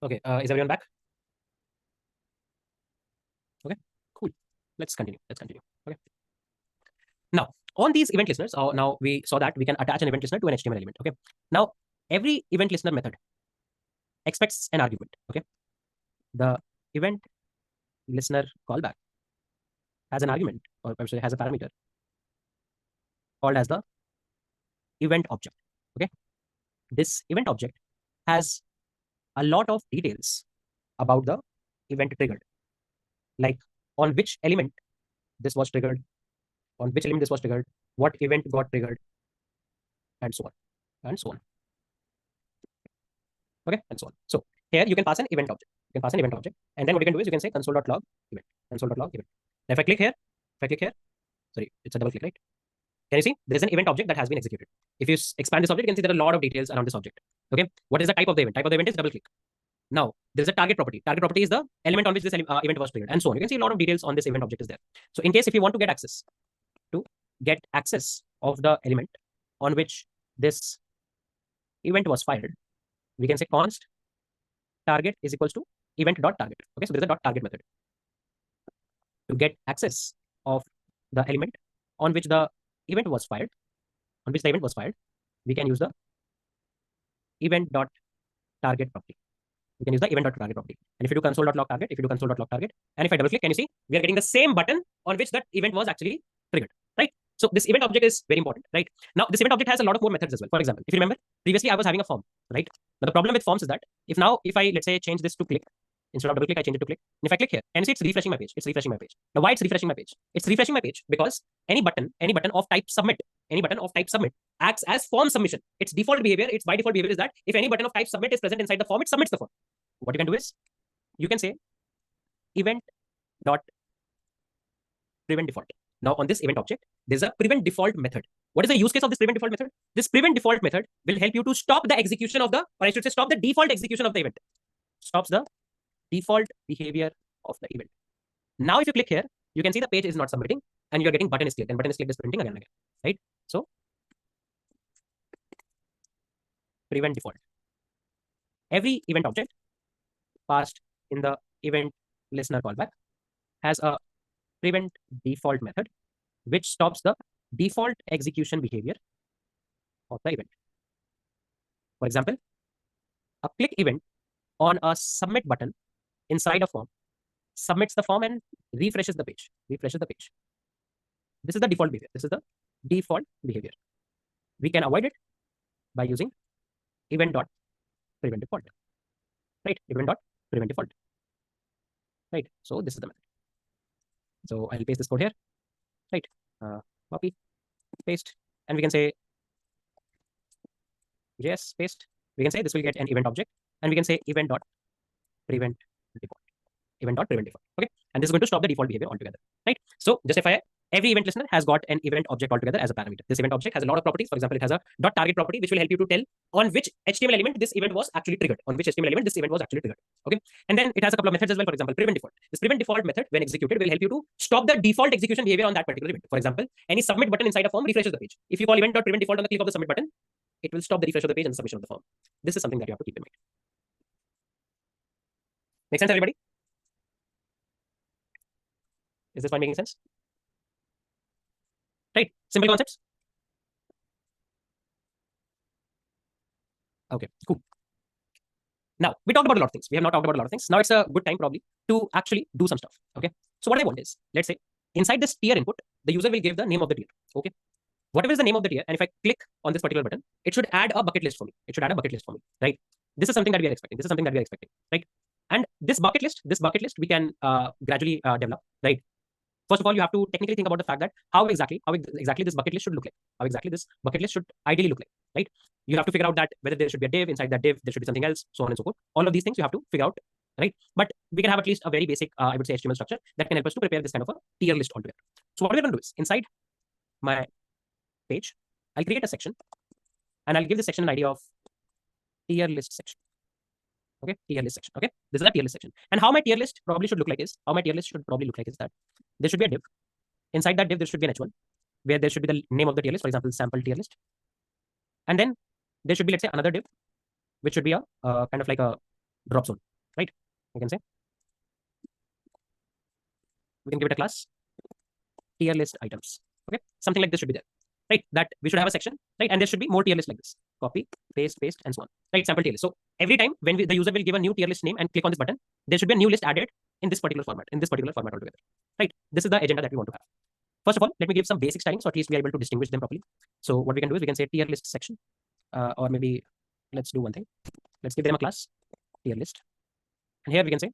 Okay, is everyone back? Okay, cool. Let's continue. Okay. Now, on these event listeners, now we saw that we can attach an event listener to an HTML element. Okay. Now, every event listener method expects an argument. Okay. The event listener callback has an argument, or actually has a parameter called as the event object. Okay. This event object has a lot of details about the event triggered, like on which element this was triggered, what event got triggered, and so on, and so on. Okay, and so on. So here you can pass an event object. And then what you can do is you can say console.log event, event. Now if I click here, sorry, it's a double click, right? Can you see there's an event object that has been executed? If you expand this object, you can see there are a lot of details around this object. Okay, what is the type of the event? Type of the event is double click. Now there's a target property. Target property is the element on which this event was triggered, and so on. You can see a lot of details on this event object is there. So in case if you want to get access of the element on which this event was fired, we can say const target is equals to event.target. Okay, so there is a dot target method to get access of the element on which the event was fired. We can use the event.target property. And if you do console.log target, and if I double click, can you see we are getting the same button on which that event was actually triggered, right? So this event object is very important, right? Now this event object has a lot of more methods as well. For example, if you remember, previously I was having a form, right? Now the problem with forms is that if I let's say change this to click, instead of double click, I change it to click. And if I click here, and see it's refreshing my page. Now why it's refreshing my page? It's refreshing my page because any button of type submit, acts as form submission. Its default behavior, its by default behavior is that if any button of type submit is present inside the form, it submits the form. What you can do is you can say event dot prevent default. Now on this event object, there's a prevent default method. What is the use case of this prevent default method? This prevent default method will help you to stop the execution of the, or I should say stop the default execution of the event. Stops the default behavior of the event. Now if you click here, you can see the page is not submitting and you're getting button is clicked, and button is clicked is printing again and again, right? So prevent default. Every event object passed in the event listener callback has a prevent default method which stops the default execution behavior of the event. For example, a click event on a submit button inside a form submits the form and refreshes the page. This is the default behavior. We can avoid it by using event.prevent default. Right? Event.prevent default. Right. So this is the method. So I'll paste this code here. Right. Copy, paste, and we can say JS paste. We can say this will get an event object, and we can say event.prevent default. Okay. And this is going to stop the default behavior altogether. Right. So justify every event listener has got an event object altogether as a parameter. This event object has a lot of properties. For example, it has a dot target property, which will help you to tell on which HTML element this event was actually triggered. Okay. And then it has a couple of methods as well. For example, prevent default. This prevent default method, when executed, will help you to stop the default execution behavior on that particular event. For example, any submit button inside a form refreshes the page. If you call event.prevent default on the click of the submit button, it will stop the refresh of the page and the submission of the form. This is something that you have to keep in mind. Make sense, everybody? Is this one making sense? Right? Simple concepts. Okay, cool. Now, we talked about a lot of things. We have not talked about a lot of things. Now it's a good time probably to actually do some stuff. Okay. So what I want is, let's say inside this tier input, the user will give the name of the tier. Okay. Whatever is the name of the tier, and if I click on this particular button, it should add a bucket list for me. Right? This is something that we are expecting. Right? And this bucket list, we can gradually develop. Right? First of all, you have to technically think about the fact that how exactly this bucket list should look like. How exactly this bucket list should ideally look like, right? You have to figure out that whether there should be a div, inside that div, there should be something else, so on and so forth. All of these things you have to figure out, right? But we can have at least a very basic, I would say, HTML structure that can help us to prepare this kind of a tier list altogether. So what we're going to do is, inside my page, I'll create a section, and I'll give this section an ID of tier list section. Okay, tier list section. Okay, this is a tier list section. And how my tier list probably should look like is, that there should be a div. Inside that div, there should be an h1, where there should be the name of the tier list, for example, sample tier list. And then there should be, let's say, another div, which should be a kind of like a drop zone. right? We can say, we can give it a class tier list items. Okay, something like this should be there, right? That we should have a section, right? And there should be more tier lists like this. Copy, paste, and so on, right? Sample tier list. So every time when the user will give a new tier list name and click on this button, there should be a new list added in this particular format, altogether, right? This is the agenda that we want to have. First of all, let me give some basic styling so at least we are able to distinguish them properly. So what we can do is we can say tier list section, or maybe let's do one thing. Let's give them a class tier list, and here we can say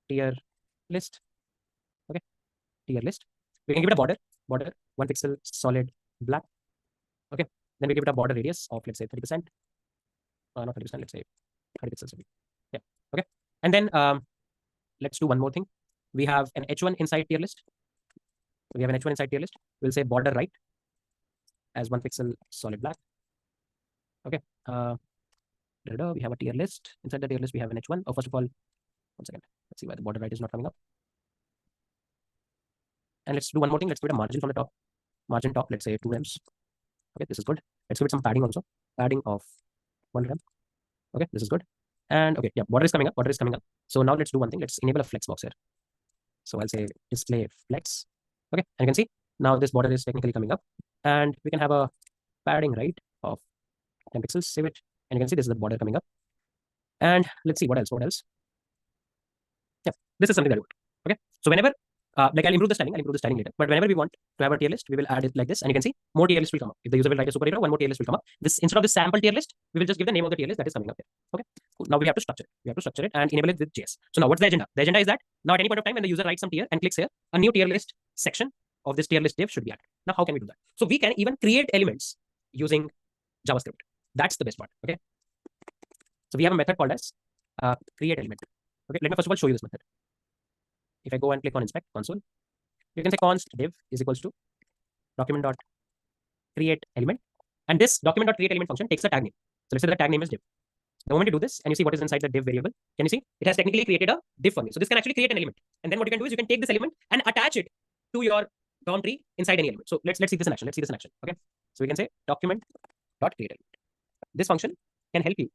tier list. Okay, tier list. We can give it a border 1 pixel solid black. Okay, then we give it a border radius of let's say 30%. Not 30%, let's say 30 pixels. Yeah. Okay, and then let's do one more thing. We have an H1 inside tier list. We have an H1 inside tier list. We'll say border right as 1 pixel solid black. Okay. We have a tier list. Inside the tier list, we have an H1. Oh, first of all, 1 second. Let's see why the border right is not coming up. And let's do one more thing. Let's give it a margin from the top. Margin top, let's say 2 rems. Okay, this is good. Let's give it some padding also. Padding of 1 rem. Okay, this is good. And okay, yeah, border is coming up. Border is coming up. So now let's do one thing. Let's enable a flex box here. So I'll say display flex. Okay, and you can see now this border is technically coming up. And we can have a padding right of 10 pixels. Save it. And you can see this is the border coming up. And let's see what else. Yeah, this is something that I want. Okay, so whenever like I'll improve the styling later. But whenever we want to have a tier list, we will add it like this, and you can see more tier lists will come up. If the user will write a superhero, one more tier list will come up. This instead of the sample tier list, we will just give the name of the tier list that is coming up here. Okay, cool. Now we have to structure it. And enable it with JS. So now what's the agenda? The agenda is that now at any point of time when the user writes some tier and clicks here, a new tier list section of this tier list div should be added. Now how can we do that? So we can even create elements using JavaScript. That's the best part. Okay, so we have a method called as create element. Okay, let me first of all show you this method. If I go and click on inspect console, you can say const div is equals to document dot create element, and this document dot create element function takes the tag name. So let's say the tag name is div. The moment you do this and you see what is inside the div variable, can you see it has technically created a div for me. So this can actually create an element, and then what you can do is you can take this element and attach it to your DOM tree inside any element. So let's see this in action. Okay, so we can say document dot create element. This function can help you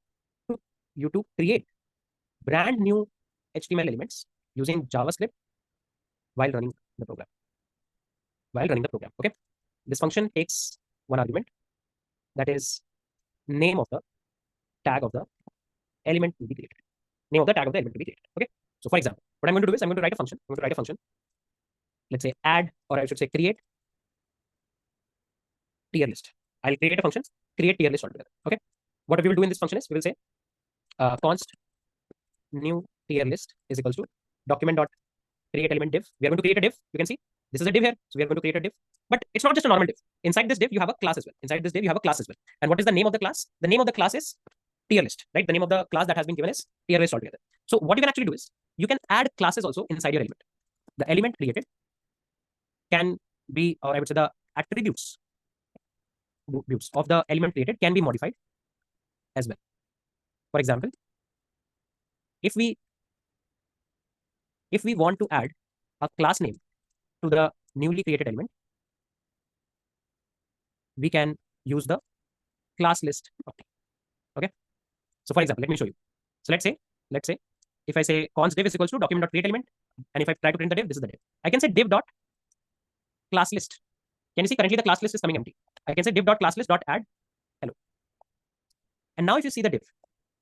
to create brand new HTML elements using JavaScript while running the program. Okay, this function takes one argument, that is name of the tag of the element to be created. Okay, so for example, what I'm going to do is I'm going to write a function. Let's say add, or I should say create tier list. I'll create a function, create tier list altogether. Okay, what we will do in this function is we will say const new tier list is equals to document dot create element div. We are going to create a div. You can see this is a div here. So we are going to create a div, but it's not just a normal div. Inside this div, you have a class as well. And what is the name of the class? The name of the class is tier list, right? The name of the class that has been given is tier list altogether. So what you can actually do is you can add classes also inside your element. The element created can be, or I would say the attributes of the element created can be modified as well. For example, if we want to add a class name to the newly created element, we can use the class list property. Okay, so for example, let me show you. So let's say if I say const div is equals to document dot create element, and if I try to print the div, this is the div. I can say div dot class list. Can you see currently the class list is coming empty? I can say div dot class list dot add hello. And now if you see the div,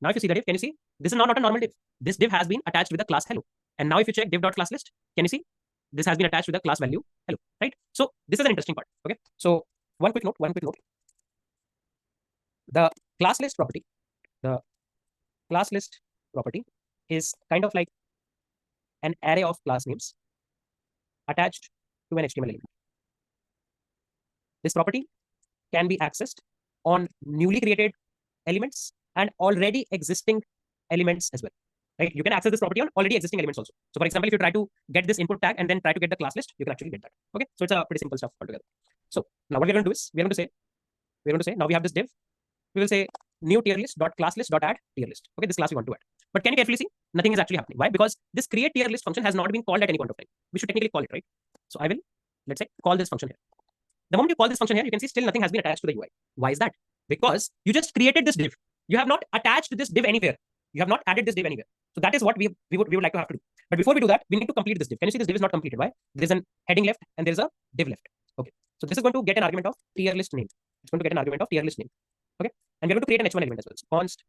can you see this is not a normal div. This div has been attached with the class hello. And now if you check div dot class list, can you see this has been attached with the class value hello, right? So this is an interesting part. Okay, so one quick note. The class list property is kind of like an array of class names attached to an HTML element. This property can be accessed on newly created elements and already existing elements as well. Right? You can access this property on already existing elements also. So for example, if you try to get this input tag and then try to get the class list, you can actually get that. Okay, so it's a pretty simple stuff altogether. So now what we're going to do is we're going to say now we have this div. We will say new tier list dot class list dot add tier list. Okay, this class we want to add. But can you carefully see? Nothing is actually happening. Why? Because this create tier list function has not been called at any point of time. We should technically call it, right? So I will, let's say, call this function here. The moment you call this function here, you can see still nothing has been attached to the UI. Why is that? Because you just created this div. You have not attached this div anywhere. You have not added this div anywhere. So that is what we would like to have to do. But before we do that, we need to complete this div. Can you see this div is not completed? Why? There's an heading left and there's a div left. Okay. So this is going to get an argument of tier list name. It's going to get an argument of tier list name. Okay. And we're going to create an h1 element as well. So const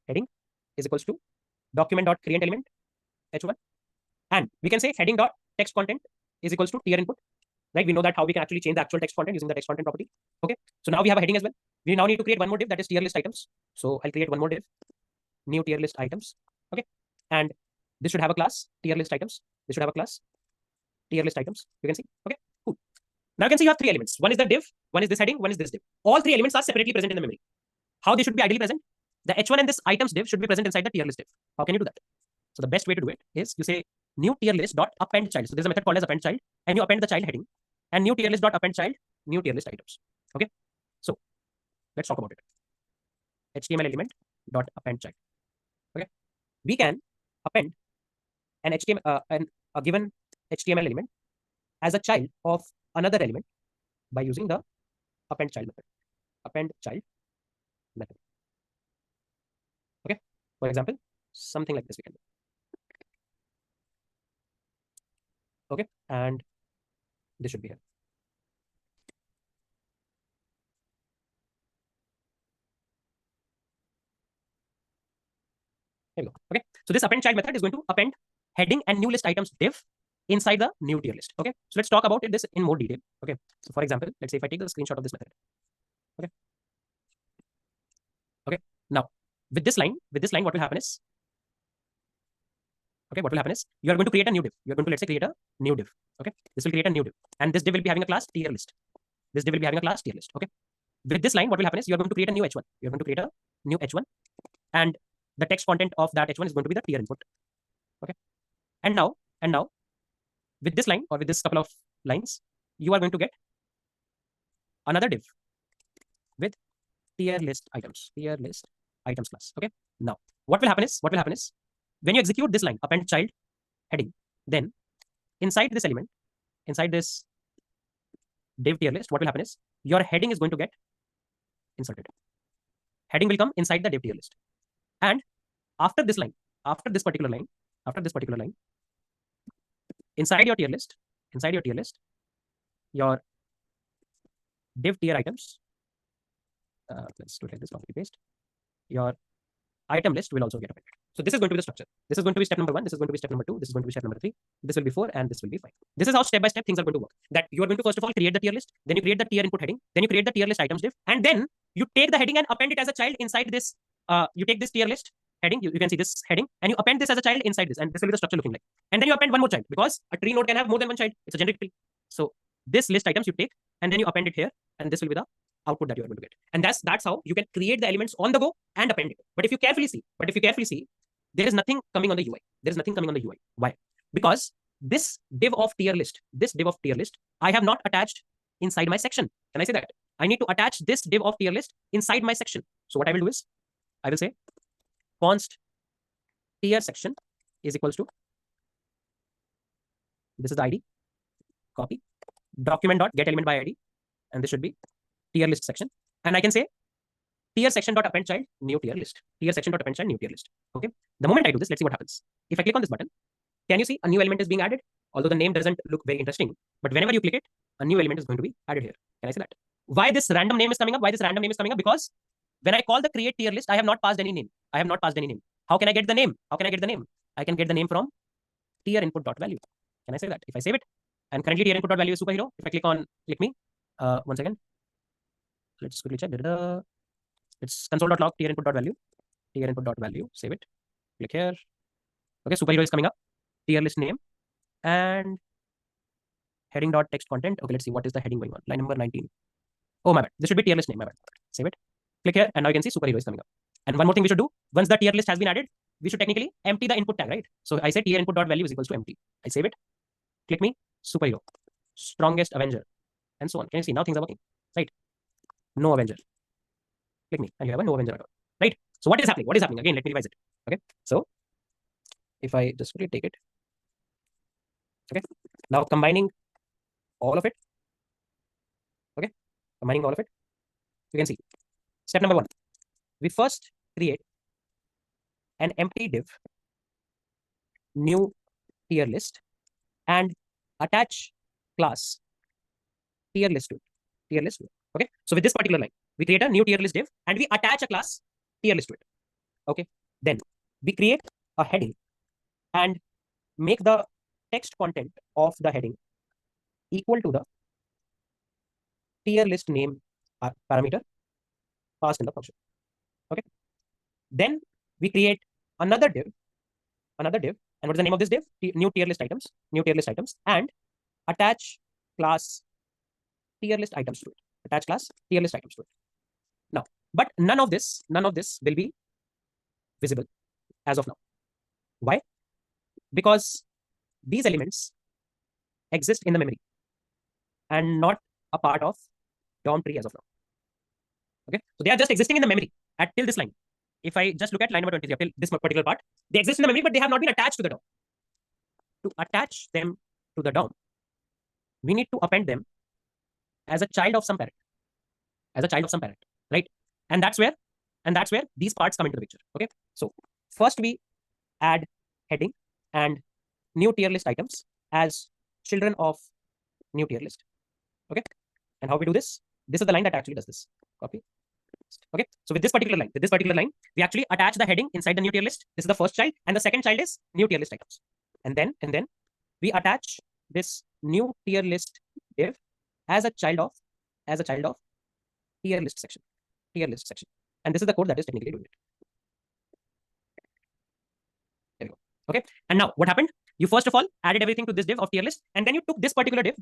heading is equals to document dot create element h1. And we can say heading dot text content is equals to tier input. Right? We know that how we can actually change the actual text content using the text content property. Okay. So now we have a heading as well. We now need to create one more div, that is tier list items. So I'll create one more div, new tier list items. Okay. And this should have a class tier list items. This should have a class tier list items. You can see. Okay. Cool. Now you can see you have three elements. One is the div, one is this heading, one is this div. All three elements are separately present in the memory. How they should be ideally present? The h1 and this items div should be present inside the tier list div. How can you do that? So the best way to do it is you say new tier list dot append child. So there's a method called as append child, and you append the child heading, and new tier list dot append child, new tier list items. Okay. So let's talk about it. HTML element dot append child. Okay. We can append an HTML and a given HTML element as a child of another element by using the append child method. Append child method. Okay. For example, something like this we can do. Okay. And this should be here. There we go. Okay. So this append child method is going to append heading and new list items div inside the new tier list. Okay. So let's talk about this in more detail. Okay. So for example, let's say if I take the screenshot of this method. Okay. Okay. Now with this line, what will happen is, okay, what will happen is you are going to create a new div. You are going to, let's say, create a new div. Okay. This will create a new div. And this div will be having a class tier list. This div will be having a class tier list. Okay. With this line, what will happen is you are going to create a new h1. You are going to create a new h1. And the text content of that h1 is going to be the tier input. Okay. And now with this line or with this couple of lines, you are going to get another div with tier list items class. Okay. Now what will happen is when you execute this line append child heading, then inside this element, inside this div tier list, what will happen is your heading is going to get inserted. Heading will come inside the div tier list. And after this line, after this particular line, inside your tier list, your div tier items, let's do it like this, copy paste, your item list will also get appended. So this is going to be the structure. This is going to be step number 1. This is going to be step number 2. This is going to be step number 3. This will be 4, and this will be 5. This is how step by step things are going to work. That you are going to first of all create the tier list, then you create the tier input heading, then you create the tier list items div, and then you take the heading and append it as a child inside this. You take this tier list heading, you can see this heading, and you append this as a child inside this, and this will be the structure looking like. And then you append one more child, because a tree node can have more than one child. It's a generic tree. So this list items you take, and then you append it here, and this will be the output that you are going to get. And that's how you can create the elements on the go and append it. But if you carefully see, there is nothing coming on the UI. Why? Because this div of tier list, I have not attached inside my section. Can I say that? I need to attach this div of tier list inside my section. So what I will do is, I will say const tier section is equals to, this is the ID, copy, document dot get element by ID, and this should be tier list section. And I can say tier section dot append child new tier list. Tier section dot append child new tier list. Okay. The moment I do this, let's see what happens. If I click on this button, can you see a new element is being added? Although the name doesn't look very interesting, but whenever you click it, a new element is going to be added here. Can I say that? Why this random name is coming up? Because when I call the create tier list, I have not passed any name. How can I get the name? I can get the name from tier input dot value. Can I say that? If I save it, and currently tier input dot value is superhero. If I click me, 1 second. Let's quickly check. It's console.log tier input dot value. Save it. Click here. Okay, superhero is coming up. Tier list name and heading dot text content. Okay, let's see what is the heading going on. Line number 19. Oh my bad. This should be tier list name. My bad. Save it. Click here, and now you can see superhero is coming up. And one more thing we should do, once the tier list has been added, we should technically empty the input tag, right? So I say tier input dot value is equals to empty. I save it. Click me. Superhero. Strongest Avenger. And so on. Can you see? Now things are working. Right? No Avenger. Click me, and you have a no Avenger account. Right? So what is happening? Again, let me revise it. Okay. So if I just quickly take it. Okay. Now combining all of it. Okay. Combining all of it. You can see. Step number 1. We first create an empty div, new tier list, and attach class tier list to it. Tier list to it. Okay. So with this particular line, we create a new tier list div and we attach a class tier list to it. Okay. Then we create a heading and make the text content of the heading equal to the tier list name parameter passed in the function. Okay. Then we create another div, and what is the name of this div? New tier list items, and attach class tier list items to it. Attach class tier list items to it. Now, but none of this will be visible as of now. Why? Because these elements exist in the memory and not a part of DOM tree as of now. Okay, so they are just existing in the memory at till this line. If I just look at line number 23 till this particular part, they exist in the memory, but they have not been attached to the DOM. To attach them to the DOM, we need to append them as a child of some parent, right? And that's where these parts come into the picture. Okay, so first we add heading and new tier list items as children of new tier list. Okay, and how we do this? This is the line that actually does this. Copy. Okay, so with this particular line, we actually attach the heading inside the new tier list. This is the first child, and the second child is new tier list items. And then we attach this new tier list div as a child of tier list section. And this is the code that is technically doing it. There we go. Okay, and now what happened? You first of all added everything to this div of tier list, and then you took this particular div,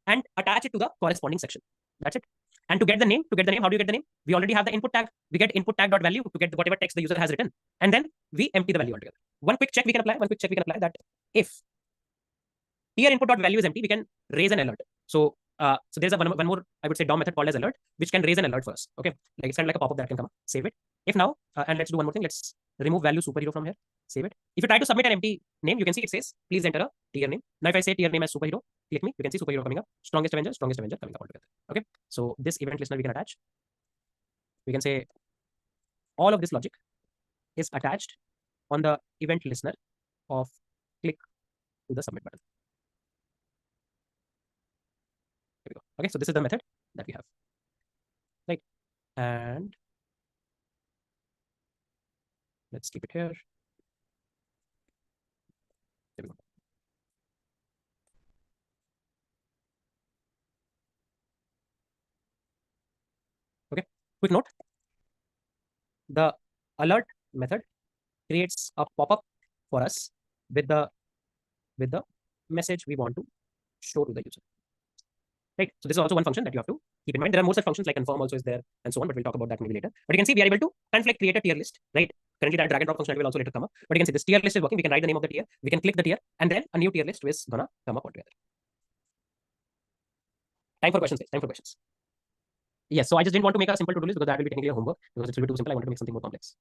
and attach it to the corresponding section. That's it. And to get the name, how do you get the name? We already have the input tag. We get input tag dot value to get whatever text the user has written, and then we empty the value altogether. One quick check we can apply that if tier input dot value is empty, we can raise an alert. So there's a one more, I would say, DOM method called as alert, which can raise an alert for us. Okay, like it's kind of like a pop-up that can come up. Save it. If now, and let's do one more thing. Let's remove value superhero from here. Save it. If you try to submit an empty name, you can see it says, please enter a tier name. Now, if I say tier name as superhero, click me, you can see superhero coming up. Strongest Avenger coming up altogether. Okay, so this event listener we can attach. We can say all of this logic is attached on the event listener of click to the submit button. There we go. Okay, so this is the method that we have, right? And let's keep it here. There we go. Okay, quick note. The alert method creates a pop-up for us with the message we want to show to the user. Right. So this is also one function that you have to keep in mind. There are more such functions like confirm also is there and so on, but we'll talk about that maybe later. But you can see we are able to kind of like create a tier list, right? Currently that drag and drop functionality will also later come up. But you can see this tier list is working. We can write the name of the tier. We can click the tier, and then a new tier list is gonna come up altogether. Time for questions, guys. Time for questions. Yes. So I just didn't want to make a simple to-do list because that will be technically a homework because it will be too simple. I want to make something more complex.